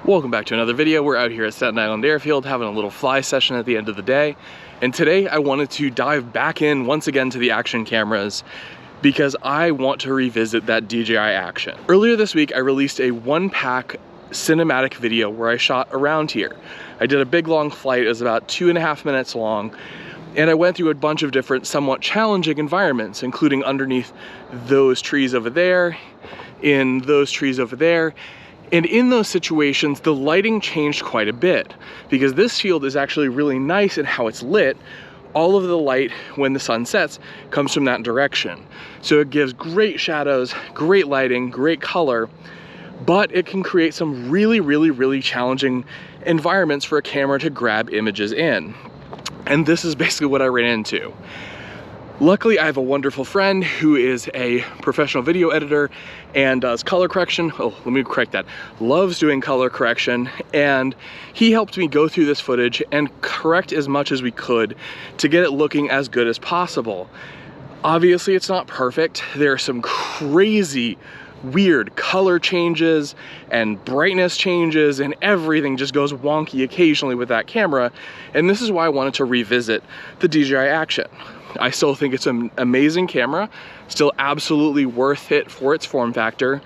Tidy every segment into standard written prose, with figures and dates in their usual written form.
Welcome back to another video. We're out here at Staten Island Airfield having a little fly session at the end of the day. And today I wanted to dive back in once again to the action cameras because I want to revisit that DJI Action. Earlier this week, I released a one-pack cinematic video where I shot around here. I did a big long flight. It was about 2.5 minutes long. And I went through a bunch of different, somewhat challenging environments, including underneath those trees over there, in those trees over there. And in those situations, the lighting changed quite a bit because this field is actually really nice in how it's lit. All of the light when the sun sets comes from that direction. So it gives great shadows, great lighting, great color, but it can create some really challenging environments for a camera to grab images in. And this is basically what I ran into. Luckily, I have a wonderful friend who is a professional video editor and does color correction. Oh, let me correct that. Loves doing color correction. And he helped me go through this footage and correct as much as we could to get it looking as good as possible. Obviously, it's not perfect. There are some crazy, weird color changes and brightness changes, and everything just goes wonky occasionally with that camera. And this is why I wanted to revisit the DJI Action. I still think it's an amazing camera, still absolutely worth it for its form factor,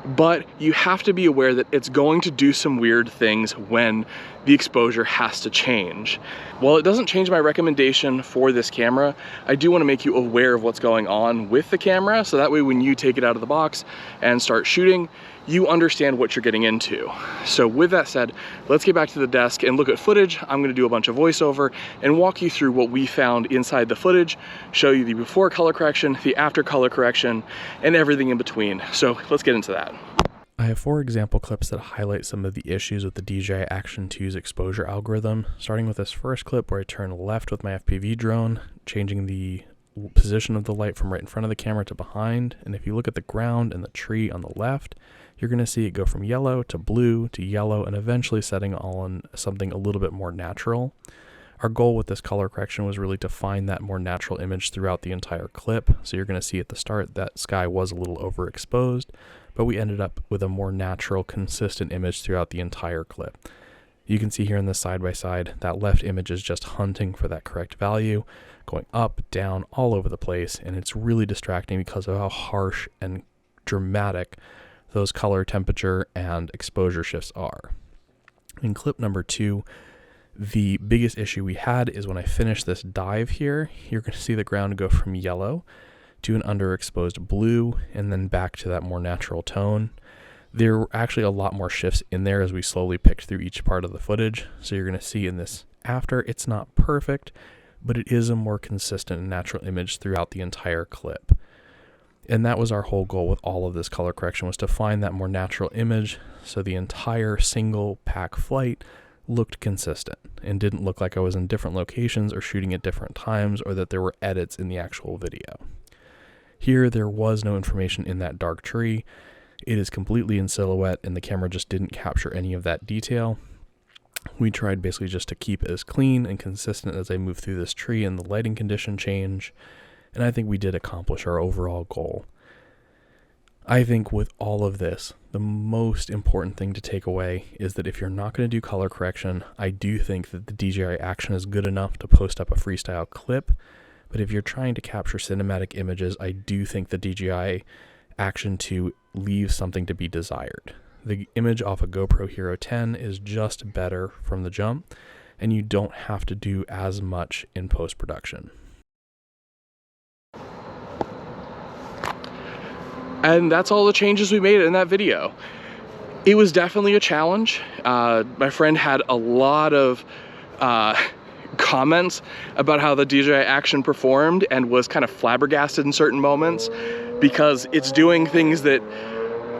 but you have to be aware that it's going to do some weird things when the exposure has to change. While it doesn't change my recommendation for this camera, I do want to make you aware of what's going on with the camera, so that way when you take it out of the box and start shooting, you understand what you're getting into. So with that said, let's get back to the desk and look at footage. I'm going to do a bunch of voiceover and walk you through what we found inside the footage, show you the before color correction, the after color correction, and everything in between. So let's get into that. I have 4 example clips that highlight some of the issues with the DJI Action 2's exposure algorithm, starting with this first clip where I turn left with my FPV drone, changing the position of the light from right in front of the camera to behind. And if you look at the ground and the tree on the left, you're going to see it go from yellow to blue to yellow and eventually setting all on something a little bit more natural. Our goal with this color correction was really to find that more natural image throughout the entire clip. So you're going to see at the start that sky was a little overexposed, but we ended up with a more natural, consistent image throughout the entire clip. You can see here in the side-by-side, that left image is just hunting for that correct value, going up, down, all over the place, and it's really distracting because of how harsh and dramatic those color, temperature, and exposure shifts are. In clip number 2, the biggest issue we had is when I finish this dive here, you're going to see the ground go from yellow to an underexposed blue, and then back to that more natural tone. There were actually a lot more shifts in there as we slowly picked through each part of the footage. So you're going to see in this after, it's not perfect, but it is a more consistent and natural image throughout the entire clip. And that was our whole goal with all of this color correction, was to find that more natural image so the entire single pack flight looked consistent and didn't look like I was in different locations or shooting at different times, or that there were edits in the actual video. Here, there was no information in that dark tree. It is completely in silhouette and the camera just didn't capture any of that detail. We tried basically just to keep it as clean and consistent as I move through this tree and the lighting condition change. And I think we did accomplish our overall goal. I think with all of this, the most important thing to take away is that if you're not going to do color correction, I do think that the DJI Action is good enough to post up a freestyle clip. But if you're trying to capture cinematic images, I do think the DJI Action 2 leaves something to be desired. The image off a GoPro Hero 10 is just better from the jump, and you don't have to do as much in post-production. And that's all the changes we made in that video. It was definitely a challenge. My friend had a lot of comments about how the DJI Action performed and was kind of flabbergasted in certain moments because it's doing things that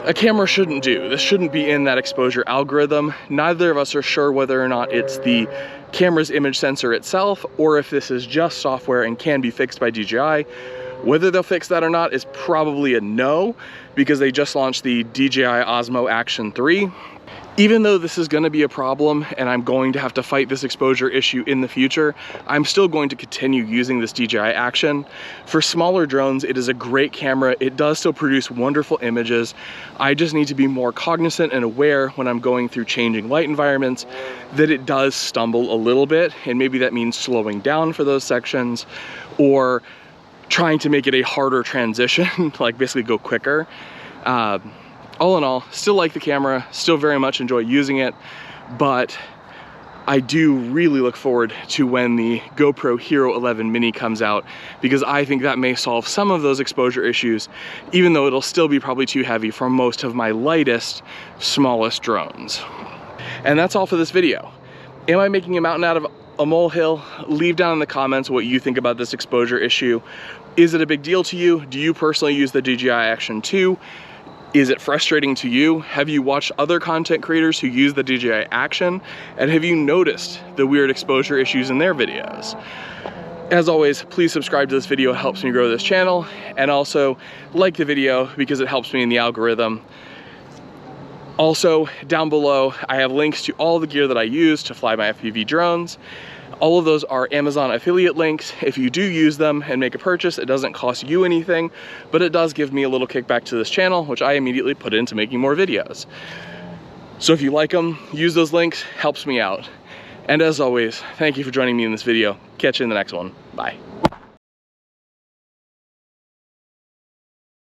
a camera shouldn't do. This shouldn't be in that exposure algorithm. Neither of us are sure whether or not it's the camera's image sensor itself or if this is just software and can be fixed by DJI. Whether they'll fix that or not is probably a no, because they just launched the DJI Osmo Action 3. Even though this is going to be a problem and I'm going to have to fight this exposure issue in the future, I'm still going to continue using this DJI Action. For smaller drones, it is a great camera. It does still produce wonderful images. I just need to be more cognizant and aware when I'm going through changing light environments that it does stumble a little bit, and maybe that means slowing down for those sections or trying to make it a harder transition, like basically go quicker. All in all, still like the camera, still very much enjoy using it, but I do really look forward to when the GoPro Hero 11 Mini comes out, because I think that may solve some of those exposure issues, even though it'll still be probably too heavy for most of my lightest, smallest drones. And that's all for this video. Am I making a mountain out of a molehill? Leave down in the comments what you think about this exposure issue. Is it a big deal to you? Do you personally use the DJI Action 2? Is it frustrating to you? Have you watched other content creators who use the DJI Action? And have you noticed the weird exposure issues in their videos? As always, please subscribe to this video. It helps me grow this channel. And also like the video because it helps me in the algorithm. Also, down below, I have links to all the gear that I use to fly my FPV drones. All of those are Amazon affiliate links. If you do use them and make a purchase, it doesn't cost you anything, but it does give me a little kickback to this channel, which I immediately put into making more videos. So if you like them, use those links, helps me out. And as always, thank you for joining me in this video. Catch you in the next one. Bye.